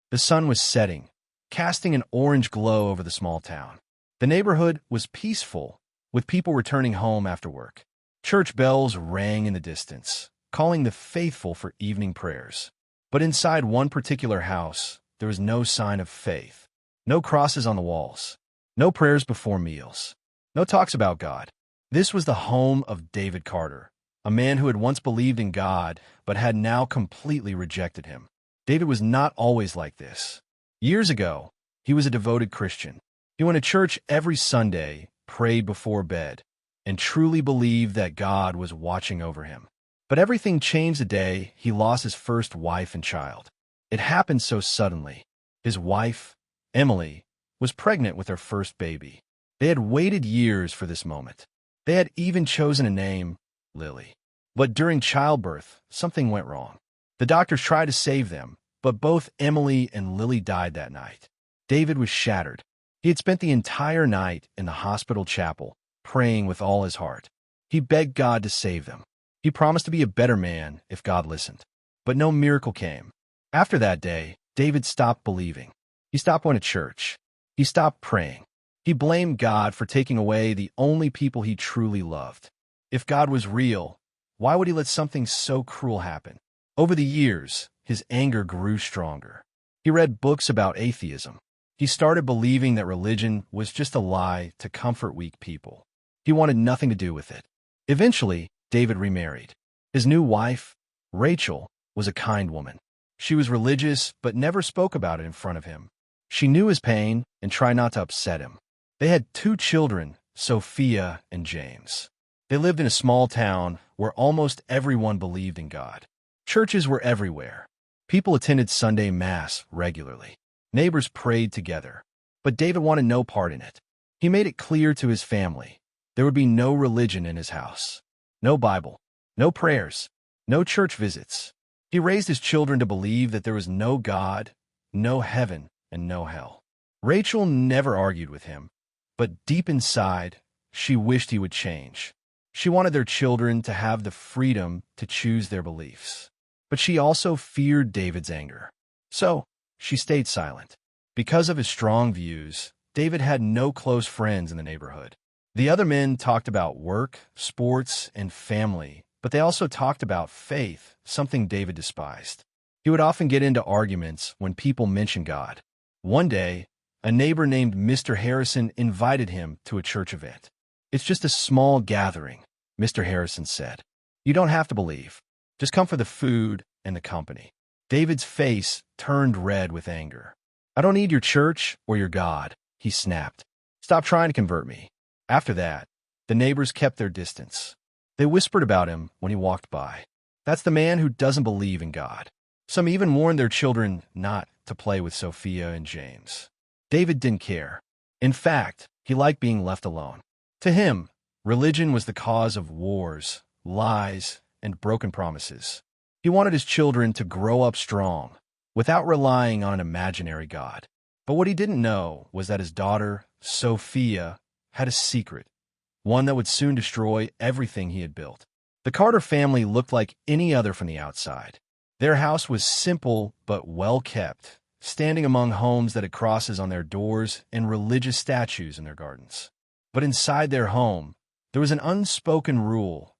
The sun was setting, casting an orange glow over the small town. The neighborhood was peaceful, with people returning home after work. Church bells rang in the distance, calling the faithful for evening prayers. But inside one particular house, there was no sign of faith. No crosses on the walls. No prayers before meals. No talks about God. This was the home of David Carter, a man who had once believed in God but had now completely rejected him. David was not always like this. Years ago, he was a devoted Christian. He went to church every Sunday, prayed before bed, and truly believed that God was watching over him. But everything changed the day he lost his first wife and child. It happened so suddenly. His wife, Emily, was pregnant with her first baby. They had waited years for this moment. They had even chosen a name, Lily. But during childbirth, something went wrong. The doctors tried to save them, but both Emily and Lily died that night. David was shattered. He had spent the entire night in the hospital chapel, praying with all his heart. He begged God to save them. He promised to be a better man if God listened. But no miracle came. After that day, David stopped believing. He stopped going to church. He stopped praying. He blamed God for taking away the only people he truly loved. If God was real, why would he let something so cruel happen? Over the years, his anger grew stronger. He read books about atheism. He started believing that religion was just a lie to comfort weak people. He wanted nothing to do with it. Eventually, David remarried. His new wife, Rachel, was a kind woman. She was religious but never spoke about it in front of him. She knew his pain and tried not to upset him. They had 2 children, Sophia and James. They lived in a small town where almost everyone believed in God. Churches were everywhere. People attended Sunday Mass regularly. Neighbors prayed together. But David wanted no part in it. He made it clear to his family there would be no religion in his house. No Bible, no prayers, no church visits. He raised his children to believe that there was no God, no heaven, and no hell. Rachel never argued with him, but deep inside, she wished he would change. She wanted their children to have the freedom to choose their beliefs. But she also feared David's anger. So, she stayed silent. Because of his strong views, David had no close friends in the neighborhood. The other men talked about work, sports, and family, but they also talked about faith, something David despised. He would often get into arguments when people mentioned God. One day, a neighbor named Mr. Harrison invited him to a church event. "It's just a small gathering," Mr. Harrison said. "You don't have to believe. Just come for the food and the company." David's face turned red with anger. "I don't need your church or your God," he snapped. "Stop trying to convert me." After that, the neighbors kept their distance. They whispered about him when he walked by. "That's the man who doesn't believe in God." Some even warned their children not to play with Sophia and James. David didn't care. In fact, he liked being left alone. To him, religion was the cause of wars, lies, and broken promises. He wanted his children to grow up strong, without relying on an imaginary God. But what he didn't know was that his daughter, Sophia, had a secret, one that would soon destroy everything he had built. The Carter family looked like any other from the outside. Their house was simple but well kept, standing among homes that had crosses on their doors and religious statues in their gardens. But inside their home, there was an unspoken rule.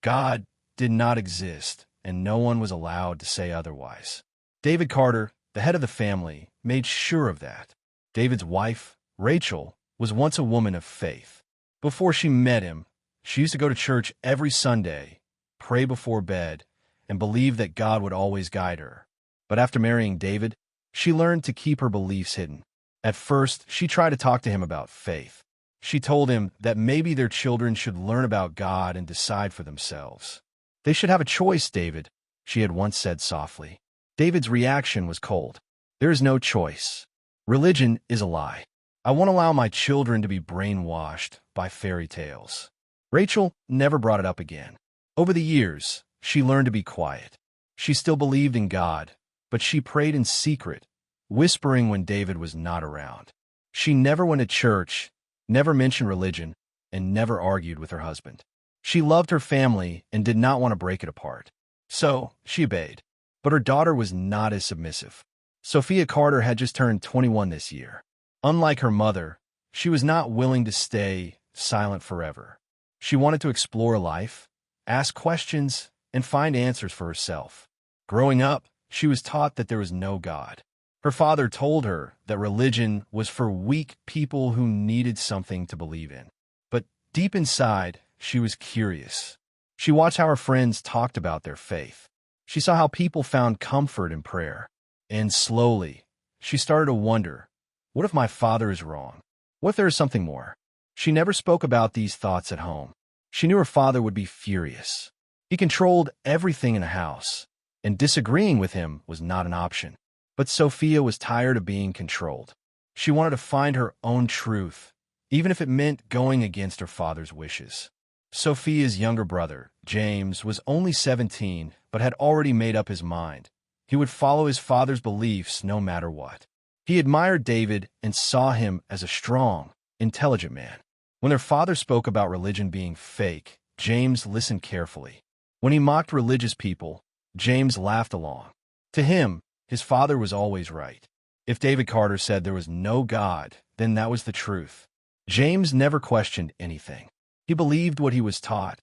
God did not exist, and no one was allowed to say otherwise. David Carter, the head of the family, made sure of that. David's wife, Rachel, was once a woman of faith. Before she met him, she used to go to church every Sunday, pray before bed, and believe that God would always guide her. But after marrying David, she learned to keep her beliefs hidden. At first, she tried to talk to him about faith. She told him that maybe their children should learn about God and decide for themselves. "They should have a choice, David," she had once said softly. David's reaction was cold. "There is no choice. Religion is a lie. I won't allow my children to be brainwashed by fairy tales." Rachel never brought it up again. Over the years, she learned to be quiet. She still believed in God, but she prayed in secret, whispering when David was not around. She never went to church, never mentioned religion, and never argued with her husband. She loved her family and did not want to break it apart. So, she obeyed. But her daughter was not as submissive. Sophia Carter had just turned 21 this year. Unlike her mother, she was not willing to stay silent forever. She wanted to explore life, ask questions, and find answers for herself. Growing up, she was taught that there was no God. Her father told her that religion was for weak people who needed something to believe in. But deep inside, she was curious. She watched how her friends talked about their faith. She saw how people found comfort in prayer. And slowly, she started to wonder, what if my father is wrong? What if there is something more? She never spoke about these thoughts at home. She knew her father would be furious. He controlled everything in the house, and disagreeing with him was not an option. But Sophia was tired of being controlled. She wanted to find her own truth, even if it meant going against her father's wishes. Sophia's younger brother, James, was only 17, but had already made up his mind. He would follow his father's beliefs no matter what. He admired David and saw him as a strong, intelligent man. When their father spoke about religion being fake, James listened carefully. When he mocked religious people, James laughed along. To him, his father was always right. If David Carter said there was no God, then that was the truth. James never questioned anything. He believed what he was taught,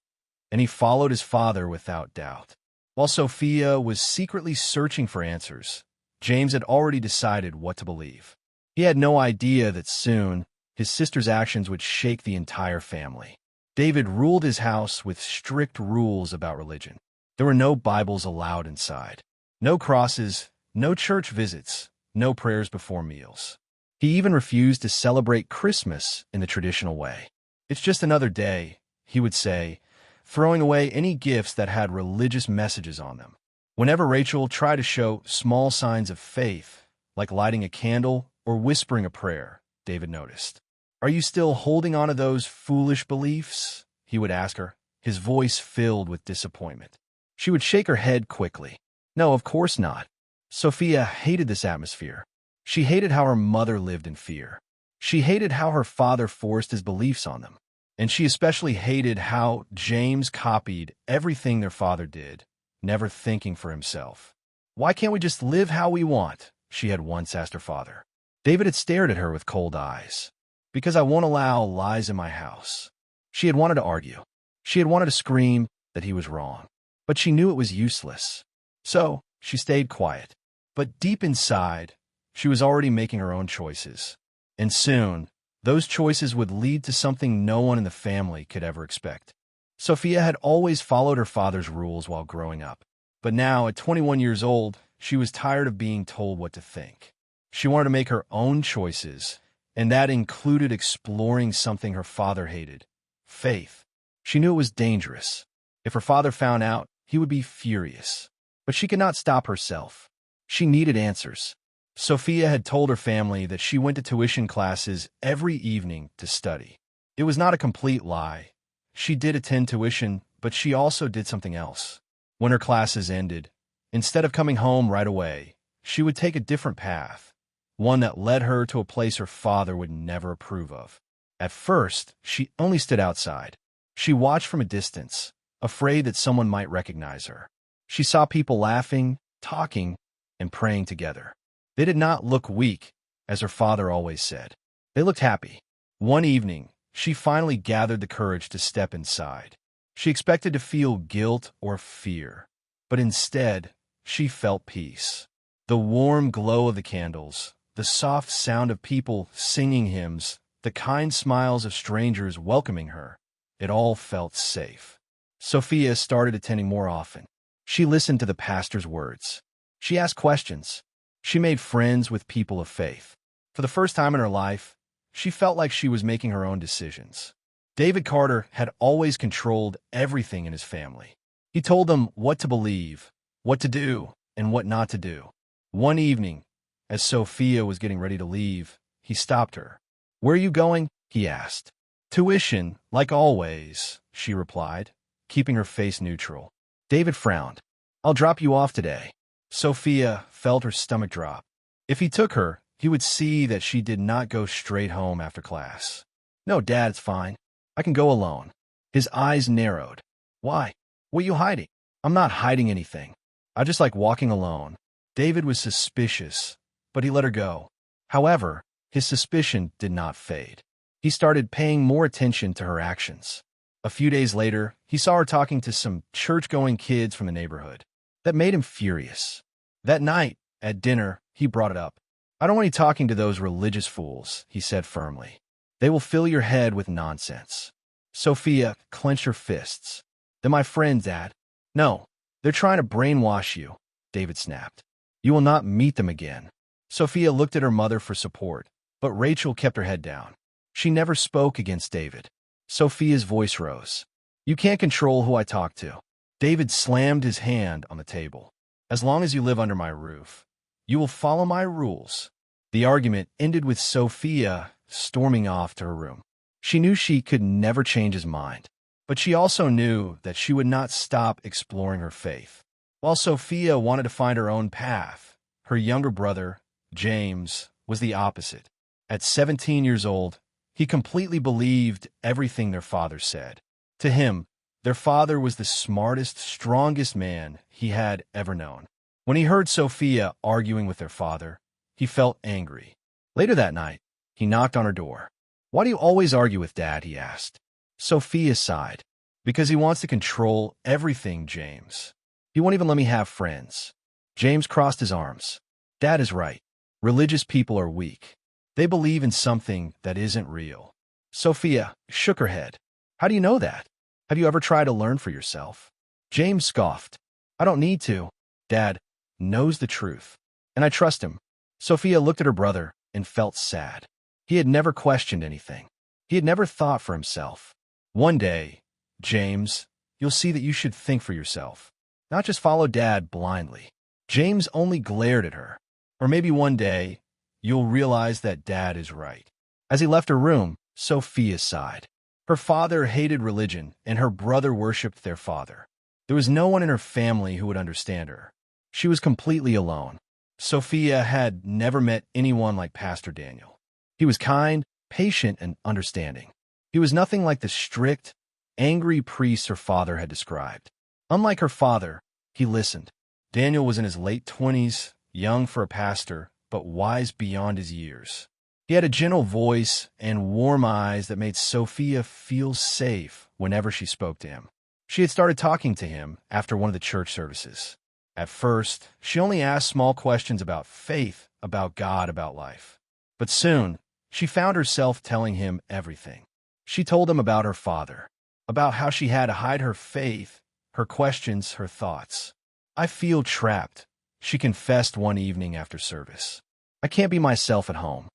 and he followed his father without doubt. While Sophia was secretly searching for answers, James had already decided what to believe. He had no idea that soon his sister's actions would shake the entire family. David ruled his house with strict rules about religion. There were no Bibles allowed inside, no crosses, no church visits, no prayers before meals. He even refused to celebrate Christmas in the traditional way. "It's just another day," he would say, throwing away any gifts that had religious messages on them. Whenever Rachel tried to show small signs of faith, like lighting a candle or whispering a prayer, David noticed. "Are you still holding on to those foolish beliefs?" he would ask her, his voice filled with disappointment. She would shake her head quickly. No, of course not. Sophia hated this atmosphere. She hated how her mother lived in fear. She hated how her father forced his beliefs on them. And she especially hated how James copied everything their father did, never thinking for himself. "Why can't we just live how we want?" she had once asked her father. David had stared at her with cold eyes. "Because I won't allow lies in my house." She had wanted to argue. She had wanted to scream that he was wrong. But she knew it was useless. So she stayed quiet. But deep inside, she was already making her own choices. And soon, those choices would lead to something no one in the family could ever expect. Sophia had always followed her father's rules while growing up. But now, at 21 years old, she was tired of being told what to think. She wanted to make her own choices, and that included exploring something her father hated: faith. She knew it was dangerous. If her father found out, he would be furious. But she could not stop herself. She needed answers. Sophia had told her family that she went to tuition classes every evening to study. It was not a complete lie. She did attend tuition, but she also did something else. When her classes ended, instead of coming home right away, she would take a different path, one that led her to a place her father would never approve of. At first, she only stood outside. She watched from a distance, afraid that someone might recognize her. She saw people laughing, talking, and praying together. They did not look weak, as her father always said. They looked happy. One evening, she finally gathered the courage to step inside. She expected to feel guilt or fear, but instead, she felt peace. The warm glow of the candles, the soft sound of people singing hymns, the kind smiles of strangers welcoming her, it all felt safe. Sophia started attending more often. She listened to the pastor's words. She asked questions. She made friends with people of faith. For the first time in her life, she felt like she was making her own decisions. David Carter had always controlled everything in his family. He told them what to believe, what to do, and what not to do. One evening, as Sophia was getting ready to leave, he stopped her. "Where are you going?" he asked. "Tuition, like always," she replied, keeping her face neutral. David frowned. "I'll drop you off today." Sophia felt her stomach drop. If he took her, he would see that she did not go straight home after class. "No, Dad, it's fine. I can go alone." His eyes narrowed. "Why? What are you hiding?" "I'm not hiding anything. I just like walking alone." David was suspicious, but he let her go. However, his suspicion did not fade. He started paying more attention to her actions. A few days later, he saw her talking to some church-going kids from the neighborhood. That made him furious. That night, at dinner, he brought it up. "I don't want you talking to those religious fools," he said firmly. "They will fill your head with nonsense." Sophia clenched her fists. "They're my friends, Dad." "No, they're trying to brainwash you," David snapped. "You will not meet them again." Sophia looked at her mother for support, but Rachel kept her head down. She never spoke against David. Sophia's voice rose. "You can't control who I talk to." David slammed his hand on the table. "As long as you live under my roof, you will follow my rules." The argument ended with Sophia storming off to her room. She knew she could never change his mind, but she also knew that she would not stop exploring her faith. While Sophia wanted to find her own path, her younger brother, James, was the opposite. At 17 years old, he completely believed everything their father said. To him, their father was the smartest, strongest man he had ever known. When he heard Sophia arguing with their father, he felt angry. Later that night, he knocked on her door. "Why do you always argue with Dad?" he asked. Sophia sighed. "Because he wants to control everything, James. He won't even let me have friends." James crossed his arms. "Dad is right. Religious people are weak. They believe in something that isn't real." Sophia shook her head. "How do you know that? Have you ever tried to learn for yourself?" James scoffed. "I don't need to. Dad knows the truth, and I trust him." Sophia looked at her brother and felt sad. He had never questioned anything. He had never thought for himself. "One day, James, you'll see that you should think for yourself, not just follow Dad blindly." James only glared at her. "Or maybe one day, you'll realize that Dad is right." As he left her room, Sophia sighed. Her father hated religion, and her brother worshipped their father. There was no one in her family who would understand her. She was completely alone. Sophia had never met anyone like Pastor Daniel. He was kind, patient, and understanding. He was nothing like the strict, angry priest her father had described. Unlike her father, he listened. Daniel was in his late 20s, young for a pastor, but wise beyond his years. He had a gentle voice and warm eyes that made Sophia feel safe whenever she spoke to him. She had started talking to him after one of the church services. At first, she only asked small questions about faith, about God, about life. But soon, she found herself telling him everything. She told him about her father, about how she had to hide her faith, her questions, her thoughts. "I feel trapped," she confessed one evening after service. "I can't be myself at home."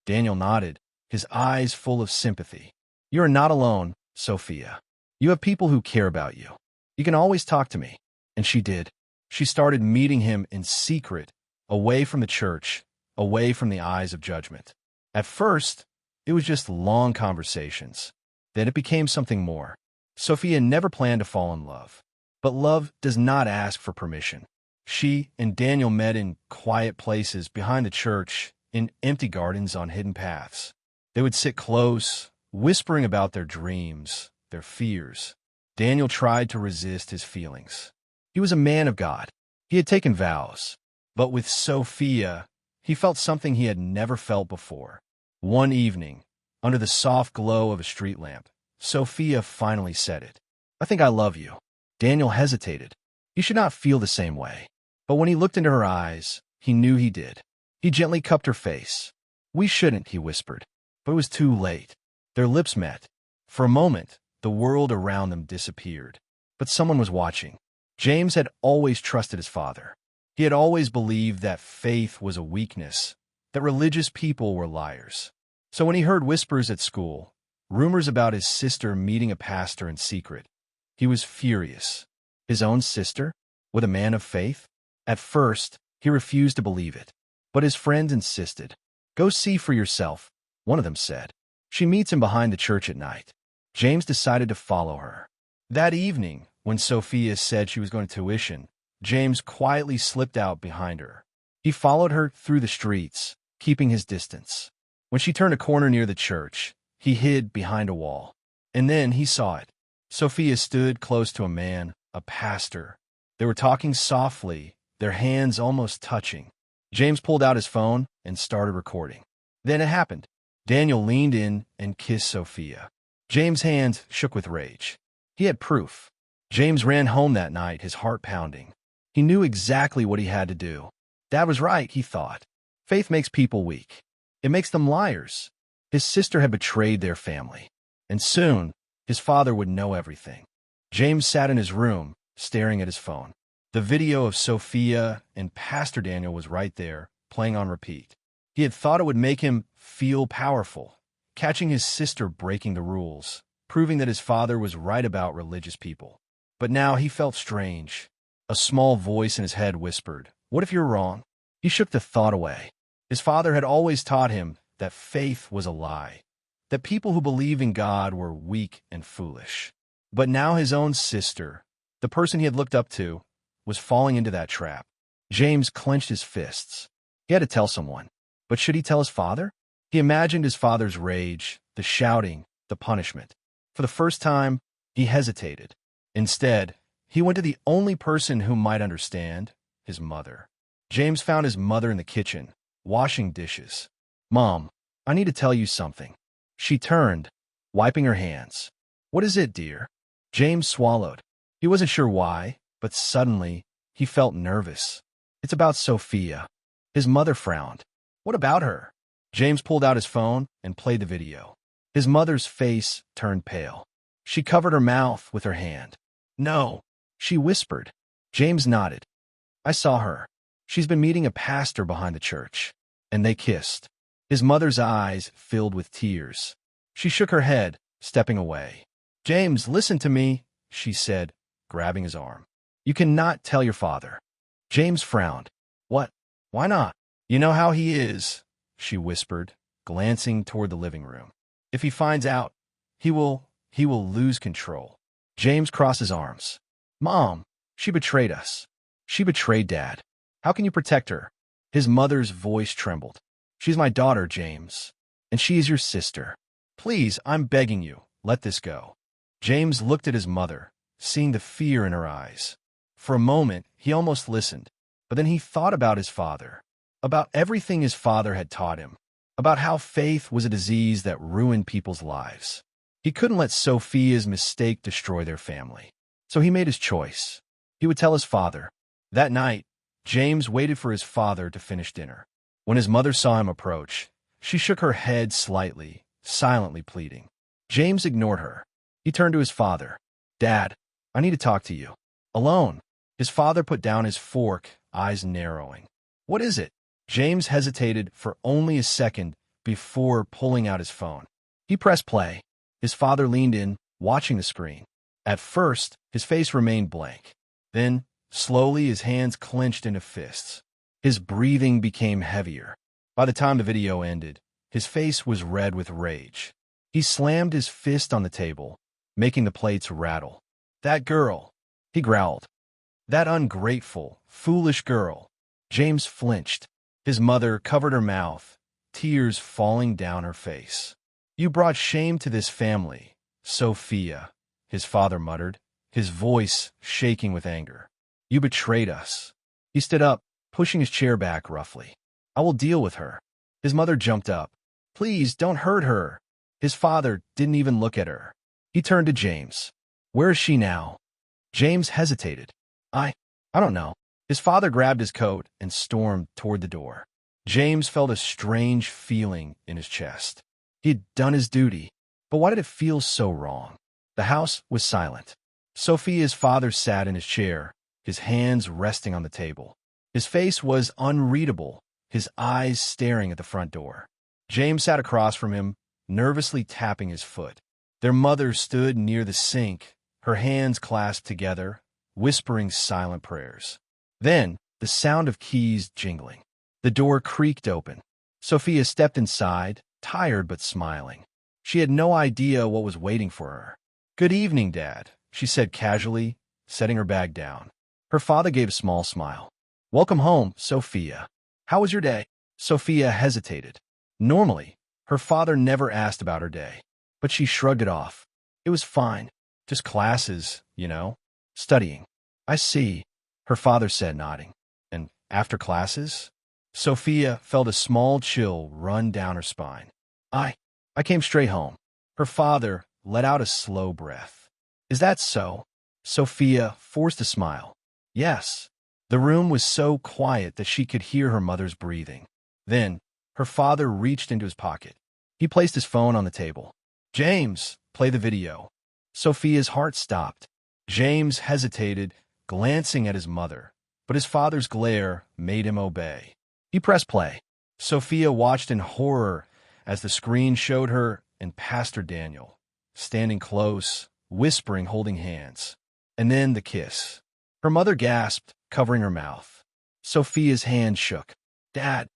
Daniel nodded, his eyes full of sympathy. "You are not alone, Sophia. You have people who care about you. You can always talk to me." And she did. She started meeting him in secret, away from the church, away from the eyes of judgment. At first, it was just long conversations. Then it became something more. Sophia never planned to fall in love. But love does not ask for permission. She and Daniel met in quiet places behind the church, in empty gardens on hidden paths. They would sit close, whispering about their dreams, their fears. Daniel tried to resist his feelings. He was a man of God. He had taken vows. But with Sophia, he felt something he had never felt before. One evening, under the soft glow of a street lamp, Sophia finally said it. "I think I love you." Daniel hesitated. He should not feel the same way. But when he looked into her eyes, he knew he did. He gently cupped her face. "We shouldn't," he whispered. But it was too late. Their lips met. For a moment, the world around them disappeared. But someone was watching. James had always trusted his father. He had always believed that faith was a weakness, that religious people were liars. So when he heard whispers at school, rumors about his sister meeting a pastor in secret, he was furious. His own sister? With a man of faith? At first, he refused to believe it. But his friends insisted. "Go see for yourself," one of them said. "She meets him behind the church at night." James decided to follow her. That evening, when Sophia said she was going to tuition, James quietly slipped out behind her. He followed her through the streets, keeping his distance. When she turned a corner near the church, he hid behind a wall. And then he saw it. Sophia stood close to a man, a pastor. They were talking softly, their hands almost touching. James pulled out his phone and started recording. Then it happened. Daniel leaned in and kissed Sophia. James' hands shook with rage. He had proof. James ran home that night, his heart pounding. He knew exactly what he had to do. Dad was right, he thought. Faith makes people weak. It makes them liars. His sister had betrayed their family. And soon, his father would know everything. James sat in his room, staring at his phone. The video of Sophia and Pastor Daniel was right there, playing on repeat. He had thought it would make him feel powerful, catching his sister breaking the rules, proving that his father was right about religious people. But now he felt strange. A small voice in his head whispered, "What if you're wrong?" He shook the thought away. His father had always taught him that faith was a lie, that people who believe in God were weak and foolish. But now his own sister, the person he had looked up to, was falling into that trap. James clenched his fists. He had to tell someone. But should he tell his father? He imagined his father's rage, the shouting, the punishment. For the first time, he hesitated. Instead, he went to the only person who might understand, his mother. James found his mother in the kitchen, washing dishes. "Mom, I need to tell you something." She turned, wiping her hands. "What is it, dear?" James swallowed. He wasn't sure why, but suddenly, he felt nervous. "It's about Sophia." His mother frowned. "What about her?" James pulled out his phone and played the video. His mother's face turned pale. She covered her mouth with her hand. "No," she whispered. James nodded. "I saw her. She's been meeting a pastor behind the church." And they kissed. His mother's eyes filled with tears. She shook her head, stepping away. "James, listen to me," she said, grabbing his arm. "You cannot tell your father." James frowned. "What? Why not?" "You know how he is," she whispered, glancing toward the living room. "If he finds out, he will lose control." James crossed his arms. "Mom, she betrayed us. She betrayed Dad. How can you protect her?" His mother's voice trembled. "She's my daughter, James, and she is your sister. Please, I'm begging you, let this go." James looked at his mother, seeing the fear in her eyes. For a moment, he almost listened, but then he thought about his father, about everything his father had taught him, about how faith was a disease that ruined people's lives. He couldn't let Sophia's mistake destroy their family. So he made his choice. He would tell his father. That night, James waited for his father to finish dinner. When his mother saw him approach, she shook her head slightly, silently pleading. James ignored her. He turned to his father. "Dad, I need to talk to you." Alone. His father put down his fork, eyes narrowing. "What is it?" James hesitated for only a second before pulling out his phone. He pressed play. His father leaned in, watching the screen. At first, his face remained blank. Then, slowly, his hands clenched into fists. His breathing became heavier. By the time the video ended, his face was red with rage. He slammed his fist on the table, making the plates rattle. "That girl," he growled. "That ungrateful, foolish girl." James flinched. His mother covered her mouth, tears falling down her face. "You brought shame to this family, Sophia," his father muttered, his voice shaking with anger. "You betrayed us." He stood up, pushing his chair back roughly. "I will deal with her." His mother jumped up. "Please, don't hurt her." His father didn't even look at her. He turned to James. "Where is she now?" James hesitated. I don't know." His father grabbed his coat and stormed toward the door. James felt a strange feeling in his chest. He had done his duty, but why did it feel so wrong? The house was silent. Sophia's father sat in his chair, his hands resting on the table. His face was unreadable, his eyes staring at the front door. James sat across from him, nervously tapping his foot. Their mother stood near the sink, her hands clasped together, whispering silent prayers. Then, the sound of keys jingling. The door creaked open. Sophia stepped inside, tired but smiling. She had no idea what was waiting for her. "Good evening, Dad," she said casually, setting her bag down. Her father gave a small smile. "Welcome home, Sophia. How was your day?" Sophia hesitated. Normally, her father never asked about her day, but she shrugged it off. "It was fine. Just classes, studying." "I see," her father said, nodding. "And after classes?" Sophia felt a small chill run down her spine. I came straight home. Her father let out a slow breath. Is that so? Sophia forced a smile. Yes. The room was so quiet that she could hear her mother's breathing. Then, her father reached into his pocket. He placed his phone on the table. James, play the video. Sophia's heart stopped. James hesitated, glancing at his mother, but his father's glare made him obey. He pressed play. Sophia watched in horror as the screen showed her and Pastor Daniel, standing close, whispering, holding hands. And then the kiss. Her mother gasped, covering her mouth. Sophia's hand shook. Dad.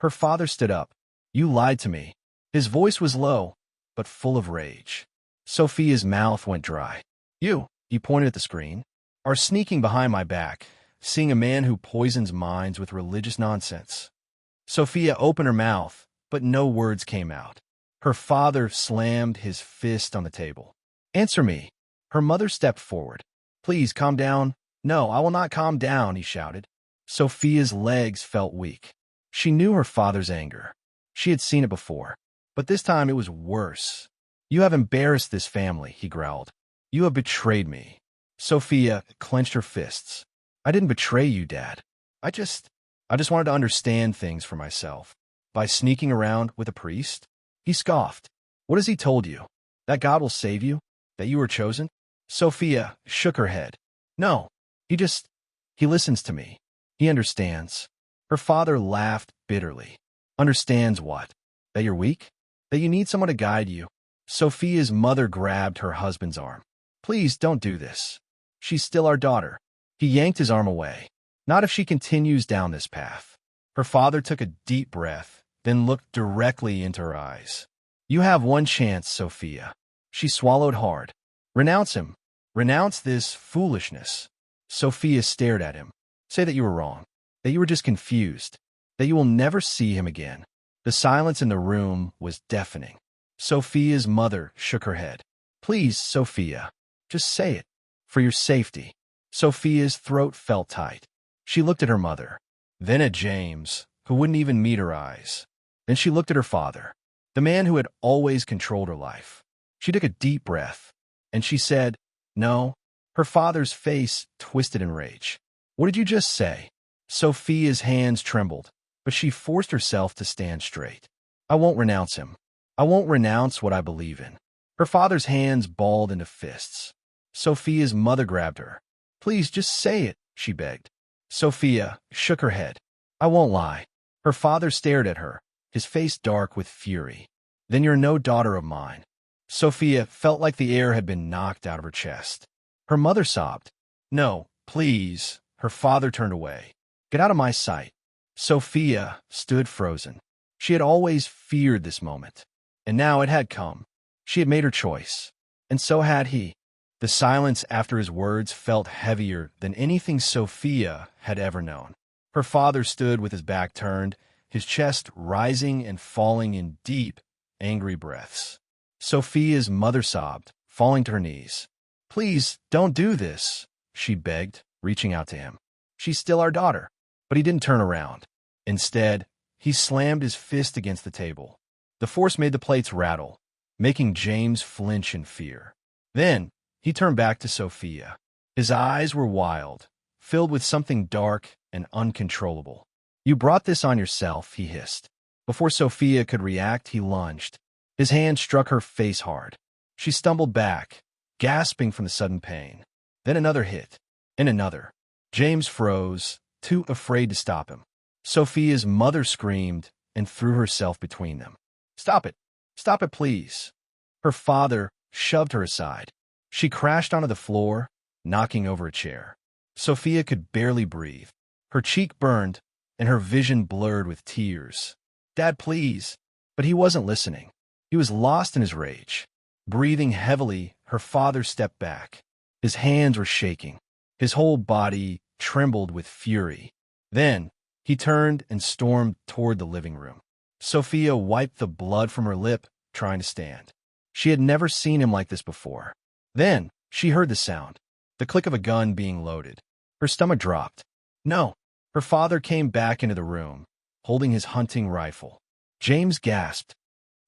Her father stood up. You lied to me. His voice was low, but full of rage. Sophia's mouth went dry. You, he pointed at the screen, are sneaking behind my back, seeing a man who poisons minds with religious nonsense. Sophia opened her mouth, but no words came out. Her father slammed his fist on the table. Answer me. Her mother stepped forward. Please, calm down. No, I will not calm down, he shouted. Sophia's legs felt weak. She knew her father's anger. She had seen it before, but this time it was worse. You have embarrassed this family, he growled. You have betrayed me. Sophia clenched her fists. I didn't betray you, Dad. I just wanted to understand things for myself. By sneaking around with a priest? He scoffed. What has he told you? That God will save you? That you were chosen? Sophia shook her head. No, he listens to me. He understands. Her father laughed bitterly. Understands what? That you're weak? That you need someone to guide you? Sophia's mother grabbed her husband's arm. Please don't do this. She's still our daughter. He yanked his arm away. Not if she continues down this path. Her father took a deep breath, then looked directly into her eyes. You have one chance, Sophia. She swallowed hard. Renounce him. Renounce this foolishness. Sophia stared at him. Say that you were wrong. That you were just confused. That you will never see him again. The silence in the room was deafening. Sophia's mother shook her head. Please, Sophia. Just say it. For your safety. Sophia's throat felt tight. She looked at her mother. Then at James, who wouldn't even meet her eyes. Then she looked at her father, the man who had always controlled her life. She took a deep breath, and she said, No. Her father's face twisted in rage. What did you just say? Sophia's hands trembled, but she forced herself to stand straight. I won't renounce him. I won't renounce what I believe in. Her father's hands balled into fists. Sophia's mother grabbed her. Please just say it, she begged. Sophia shook her head. I won't lie. Her father stared at her, his face dark with fury. Then you're no daughter of mine. Sophia felt like the air had been knocked out of her chest. Her mother sobbed. No, please. Her father turned away. Get out of my sight. Sophia stood frozen. She had always feared this moment, and now it had come. She had made her choice, and so had he. The silence after his words felt heavier than anything Sophia had ever known. Her father stood with his back turned, his chest rising and falling in deep, angry breaths. Sophia's mother sobbed, falling to her knees. Please, don't do this, she begged, reaching out to him. She's still our daughter. But he didn't turn around. Instead, he slammed his fist against the table. The force made the plates rattle, making James flinch in fear. Then, he turned back to Sophia. His eyes were wild, filled with something dark and uncontrollable. You brought this on yourself, he hissed. Before Sophia could react, he lunged. His hand struck her face hard. She stumbled back, gasping from the sudden pain. Then another hit, and another. James froze, too afraid to stop him. Sophia's mother screamed and threw herself between them. Stop it. Stop it, please. Her father shoved her aside. She crashed onto the floor, knocking over a chair. Sophia could barely breathe. Her cheek burned, and her vision blurred with tears. Dad, please. But he wasn't listening. He was lost in his rage. Breathing heavily, her father stepped back. His hands were shaking. His whole body trembled with fury. Then, he turned and stormed toward the living room. Sophia wiped the blood from her lip, trying to stand. She had never seen him like this before. Then, she heard the sound, the click of a gun being loaded. Her stomach dropped. No. Her father came back into the room, holding his hunting rifle. James gasped.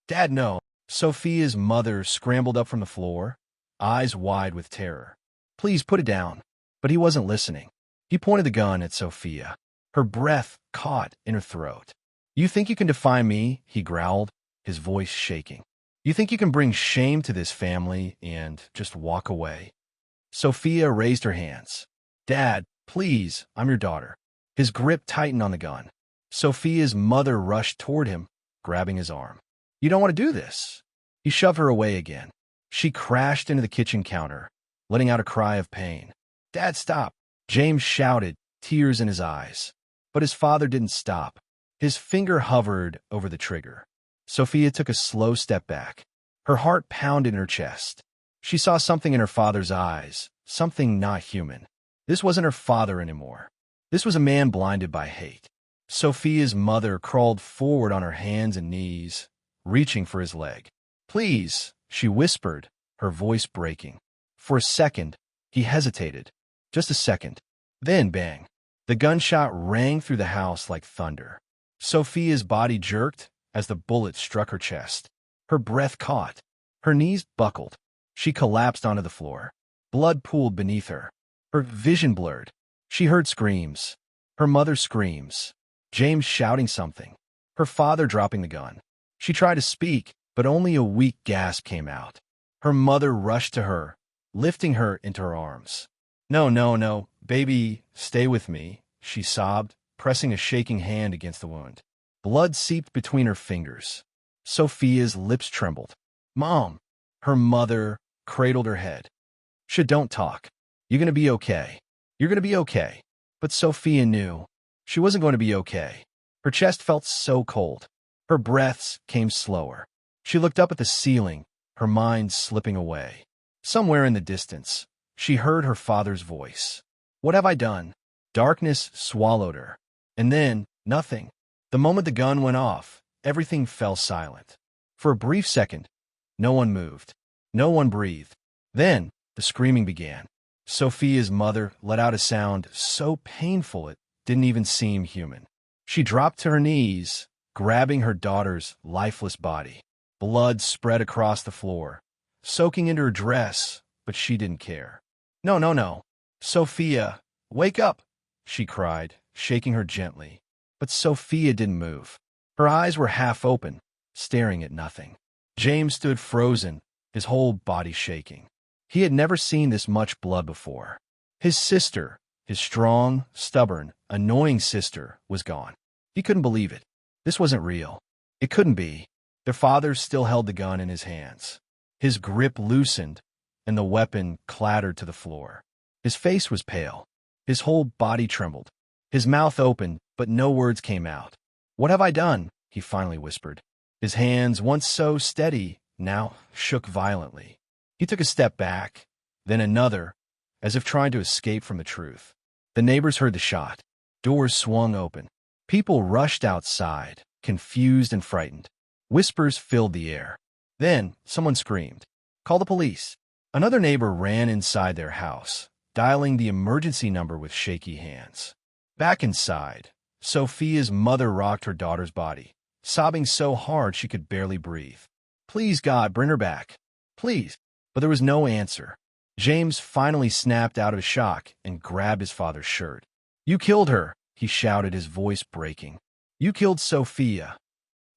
"Dad, no." Sophia's mother scrambled up from the floor, eyes wide with terror. "Please put it down." But he wasn't listening. He pointed the gun at Sophia. Her breath caught in her throat. "You think you can defy me?" he growled, his voice shaking. "You think you can bring shame to this family and just walk away?" Sophia raised her hands. "Dad, please, I'm your daughter." His grip tightened on the gun. Sophia's mother rushed toward him, grabbing his arm. "You don't want to do this." He shoved her away again. She crashed into the kitchen counter, letting out a cry of pain. "Dad, stop!" James shouted, tears in his eyes. But his father didn't stop. His finger hovered over the trigger. Sophia took a slow step back. Her heart pounded in her chest. She saw something in her father's eyes, something not human. This wasn't her father anymore. This was a man blinded by hate. Sophia's mother crawled forward on her hands and knees, reaching for his leg. "Please," she whispered, her voice breaking. For a second, he hesitated. Just a second. Then, bang. The gunshot rang through the house like thunder. Sophia's body jerked as the bullet struck her chest. Her breath caught. Her knees buckled. She collapsed onto the floor. Blood pooled beneath her. Her vision blurred. She heard screams. Her mother's screams. James shouting something. Her father dropping the gun. She tried to speak, but only a weak gasp came out. Her mother rushed to her, lifting her into her arms. "No, no, no, baby, stay with me," she sobbed, pressing a shaking hand against the wound. Blood seeped between her fingers. Sophia's lips trembled. "Mom!" Her mother cradled her head. Don't talk. You're going to be okay. You're going to be okay." But Sophia knew she wasn't going to be okay. Her chest felt so cold. Her breaths came slower. She looked up at the ceiling, her mind slipping away. Somewhere in the distance, she heard her father's voice. "What have I done?" Darkness swallowed her. And then, nothing. The moment the gun went off, everything fell silent. For a brief second, no one moved. No one breathed. Then, the screaming began. Sophia's mother let out a sound so painful it didn't even seem human. She dropped to her knees, grabbing her daughter's lifeless body. Blood spread across the floor, soaking into her dress, but she didn't care. "No, no, no. Sophia, wake up!" she cried, shaking her gently. But Sophia didn't move. Her eyes were half open, staring at nothing. James stood frozen, his whole body shaking. He had never seen this much blood before. His sister, his strong, stubborn, annoying sister, was gone. He couldn't believe it. This wasn't real. It couldn't be. Their father still held the gun in his hands. His grip loosened, and the weapon clattered to the floor. His face was pale. His whole body trembled. His mouth opened, but no words came out. "What have I done?" he finally whispered. His hands, once so steady, now shook violently. He took a step back, then another, as if trying to escape from the truth. The neighbors heard the shot. Doors swung open. People rushed outside, confused and frightened. Whispers filled the air. Then someone screamed, "Call the police." Another neighbor ran inside their house, dialing the emergency number with shaky hands. Back inside, Sophia's mother rocked her daughter's body, sobbing so hard she could barely breathe. "Please, God, bring her back. Please." But there was no answer. James finally snapped out of shock and grabbed his father's shirt. "You killed her," he shouted, his voice breaking. "You killed Sophia."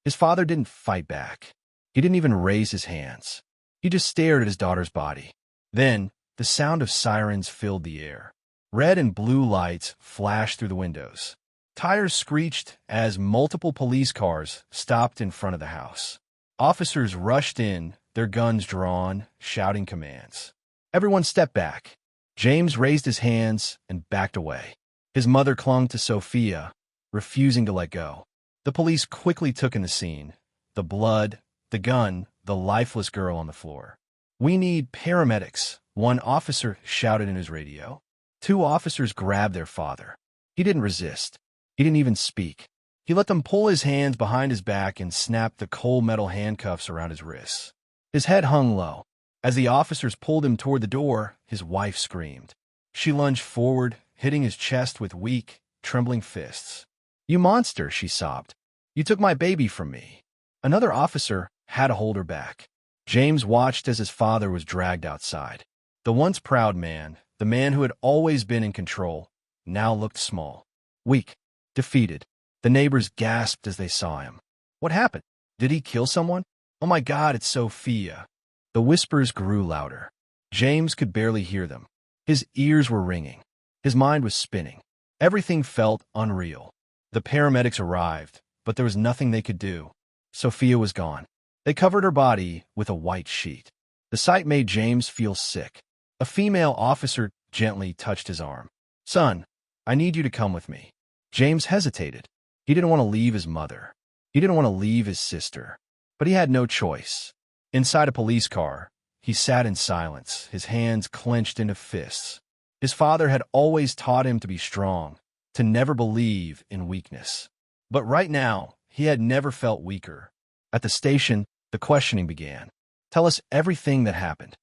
His father didn't fight back. He didn't even raise his hands. He just stared at his daughter's body. Then, the sound of sirens filled the air. Red and blue lights flashed through the windows. Tires screeched as multiple police cars stopped in front of the house. Officers rushed in, their guns drawn, shouting commands. Everyone stepped back. James raised his hands and backed away. His mother clung to Sophia, refusing to let go. The police quickly took in the scene. The blood, the gun, the lifeless girl on the floor. "We need paramedics," one officer shouted in his radio. Two officers grabbed their father. He didn't resist. He didn't even speak. He let them pull his hands behind his back and snapped the cold metal handcuffs around his wrists. His head hung low. As the officers pulled him toward the door, his wife screamed. She lunged forward, hitting his chest with weak, trembling fists. "You monster," she sobbed. "You took my baby from me." Another officer had to hold her back. James watched as his father was dragged outside. The once proud man, the man who had always been in control, now looked small, weak, defeated. The neighbors gasped as they saw him. "What happened? Did he kill someone? Oh my God, it's Sophia." The whispers grew louder. James could barely hear them. His ears were ringing. His mind was spinning. Everything felt unreal. The paramedics arrived, but there was nothing they could do. Sophia was gone. They covered her body with a white sheet. The sight made James feel sick. A female officer gently touched his arm. "Son, I need you to come with me." James hesitated. He didn't want to leave his mother. He didn't want to leave his sister. But he had no choice. Inside a police car, he sat in silence, his hands clenched into fists. His father had always taught him to be strong, to never believe in weakness. But right now, he had never felt weaker. At the station, the questioning began. "Tell us everything that happened."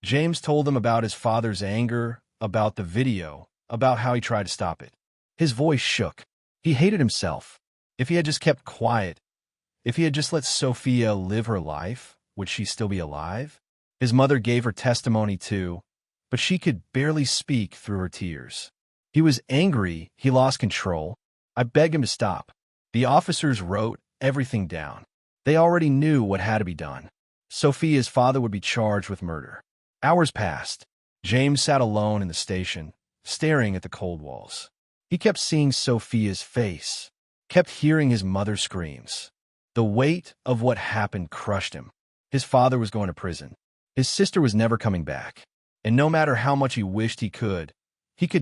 James told them about his father's anger, about the video, about how he tried to stop it. His voice shook. He hated himself. If he had just kept quiet, if he had just let Sophia live her life, would she still be alive? His mother gave her testimony too, but she could barely speak through her tears. He was angry. He lost control. I begged him to stop. The officers wrote everything down. They already knew what had to be done. Sophia's father would be charged with murder. Hours passed. James sat alone in the station, staring at the cold walls. He kept seeing Sophia's face, kept hearing his mother's screams. The weight of what happened crushed him. His father was going to prison. His sister was never coming back. And no matter how much he wished he could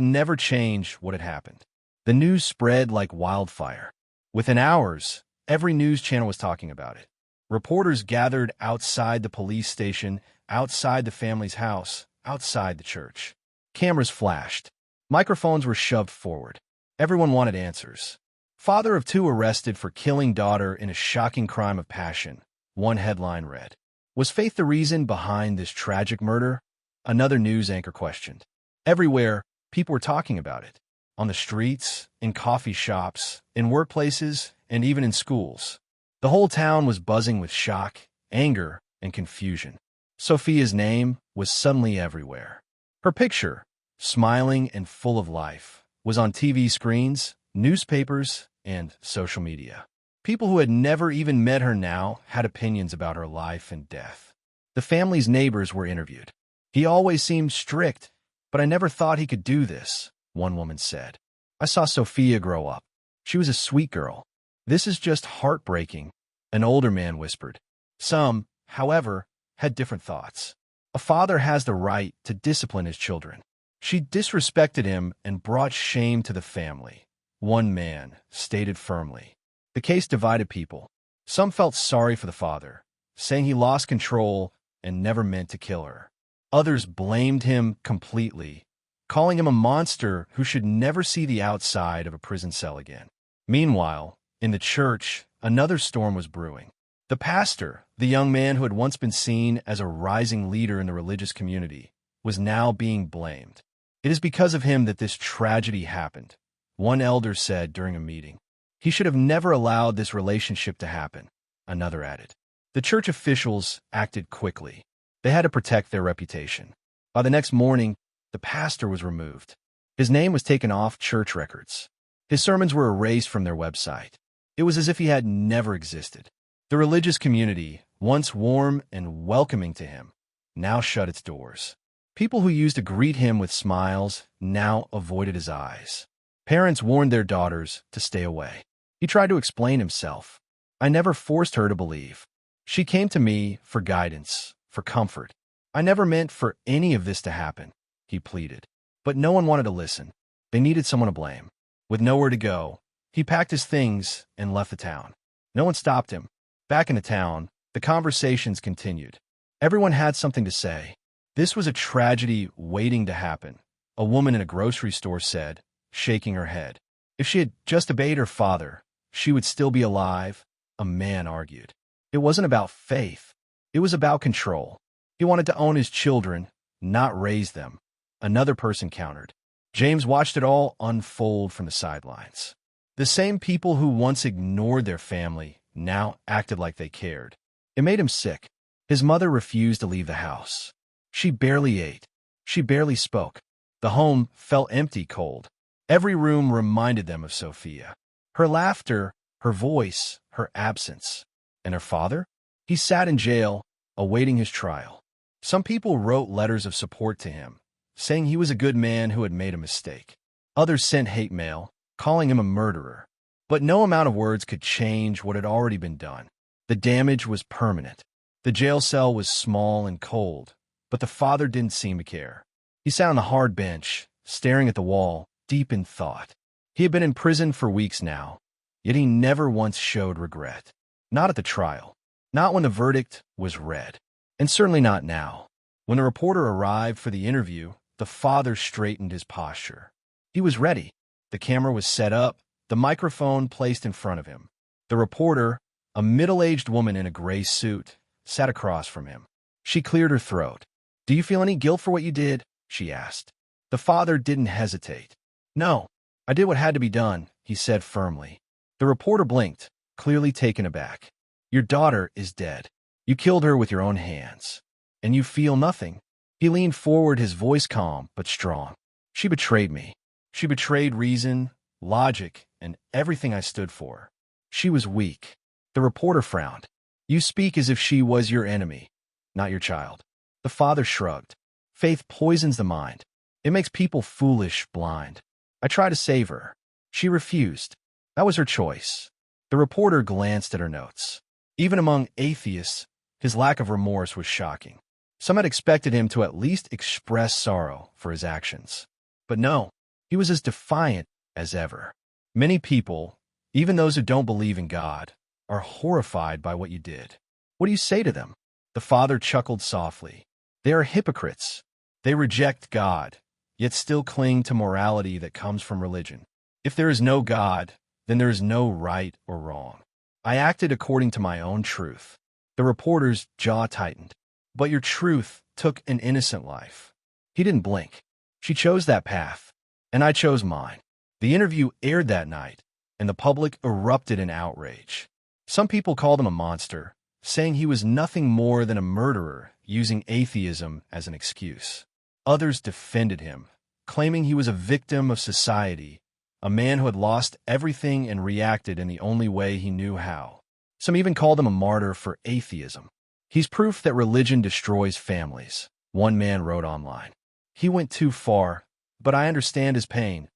never change what had happened. The news spread like wildfire. Within hours, every news channel was talking about it. Reporters gathered outside the police station, outside the family's house, outside the church. Cameras flashed. Microphones were shoved forward. Everyone wanted answers. "Father of two arrested for killing daughter in a shocking crime of passion," one headline read. Was Faith the reason behind this tragic murder? Another news anchor questioned. Everywhere, people were talking about it. On the streets, in coffee shops, in workplaces, and even in schools. The whole town was buzzing with shock, anger, and confusion. Sophia's name was suddenly everywhere. Her picture, smiling and full of life, was on TV screens, newspapers, and social media. People who had never even met her now had opinions about her life and death. The family's neighbors were interviewed. "He always seemed strict, but I never thought he could do this," one woman said. "I saw Sophia grow up. She was a sweet girl. This is just heartbreaking," an older man whispered. Some, however, had different thoughts. "A father has the right to discipline his children. She disrespected him and brought shame to the family," one man stated firmly. The case divided people. Some felt sorry for the father, saying he lost control and never meant to kill her. Others blamed him completely, calling him a monster who should never see the outside of a prison cell again. Meanwhile, in the church, another storm was brewing. The pastor, the young man who had once been seen as a rising leader in the religious community, was now being blamed. "It is because of him that this tragedy happened," one elder said during a meeting. "He should have never allowed this relationship to happen," another added. The church officials acted quickly. They had to protect their reputation. By the next morning, the pastor was removed. His name was taken off church records. His sermons were erased from their website. It was as if he had never existed. The religious community, once warm and welcoming to him, now shut its doors. People who used to greet him with smiles now avoided his eyes. Parents warned their daughters to stay away. He tried to explain himself. "I never forced her to believe. She came to me for guidance, for comfort. I never meant for any of this to happen," he pleaded. But no one wanted to listen. They needed someone to blame. With nowhere to go, he packed his things and left the town. No one stopped him. Back in the town, the conversations continued. Everyone had something to say. This was a tragedy waiting to happen, a woman in a grocery store said, shaking her head. If she had just obeyed her father, she would still be alive, a man argued. It wasn't about faith. It was about control. He wanted to own his children, not raise them, another person countered. James watched it all unfold from the sidelines. The same people who once ignored their family now acted like they cared. It made him sick. His mother refused to leave the house. She barely ate. She barely spoke. The home felt empty, cold. Every room reminded them of Sophia. Her laughter, her voice, her absence. And her father? He sat in jail, awaiting his trial. Some people wrote letters of support to him, saying he was a good man who had made a mistake. Others sent hate mail, calling him a murderer. But no amount of words could change what had already been done. The damage was permanent. The jail cell was small and cold, but the father didn't seem to care. He sat on the hard bench, staring at the wall, deep in thought. He had been in prison for weeks now, yet he never once showed regret. Not at the trial. Not when the verdict was read. And certainly not now. When the reporter arrived for the interview, the father straightened his posture. He was ready. The camera was set up, the microphone placed in front of him. The reporter, a middle-aged woman in a gray suit, sat across from him. She cleared her throat. "Do you feel any guilt for what you did?" she asked. The father didn't hesitate. "No, I did what had to be done," he said firmly. The reporter blinked, clearly taken aback. "Your daughter is dead. You killed her with your own hands. And you feel nothing?" He leaned forward, his voice calm but strong. "She betrayed me. She betrayed reason, logic, and everything I stood for. She was weak." The reporter frowned. "You speak as if she was your enemy, not your child." The father shrugged. "Faith poisons the mind. It makes people foolish, blind. I tried to save her. She refused. That was her choice." The reporter glanced at her notes. Even among atheists, his lack of remorse was shocking. Some had expected him to at least express sorrow for his actions. But no, he was as defiant as ever. Many people, even those who don't believe in God, are horrified by what you did. What do you say to them? The father chuckled softly. They are hypocrites. They reject God, yet still cling to morality that comes from religion. If there is no God, then there is no right or wrong. I acted according to my own truth. The reporter's jaw tightened. But your truth took an innocent life. He didn't blink. She chose that path, and I chose mine. The interview aired that night, and the public erupted in outrage. Some people called him a monster, saying he was nothing more than a murderer using atheism as an excuse. Others defended him, claiming he was a victim of society, a man who had lost everything and reacted in the only way he knew how. Some even called him a martyr for atheism. "He's proof that religion destroys families," one man wrote online. "He went too far, but I understand his pain,"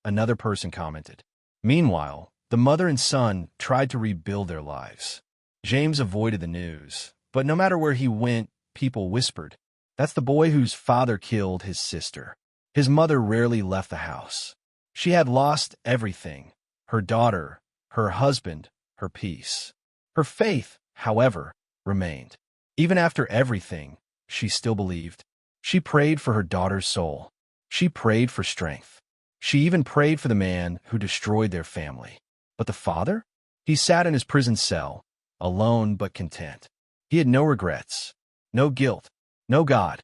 another person commented. Meanwhile, the mother and son tried to rebuild their lives. James avoided the news, but no matter where he went, people whispered, "That's the boy whose father killed his sister." His mother rarely left the house. She had lost everything: her daughter, her husband, her peace. Her faith, however, remained. Even after everything, she still believed. She prayed for her daughter's soul. She prayed for strength. She even prayed for the man who destroyed their family. But the father? He sat in his prison cell, alone but content. He had no regrets, no guilt, no God.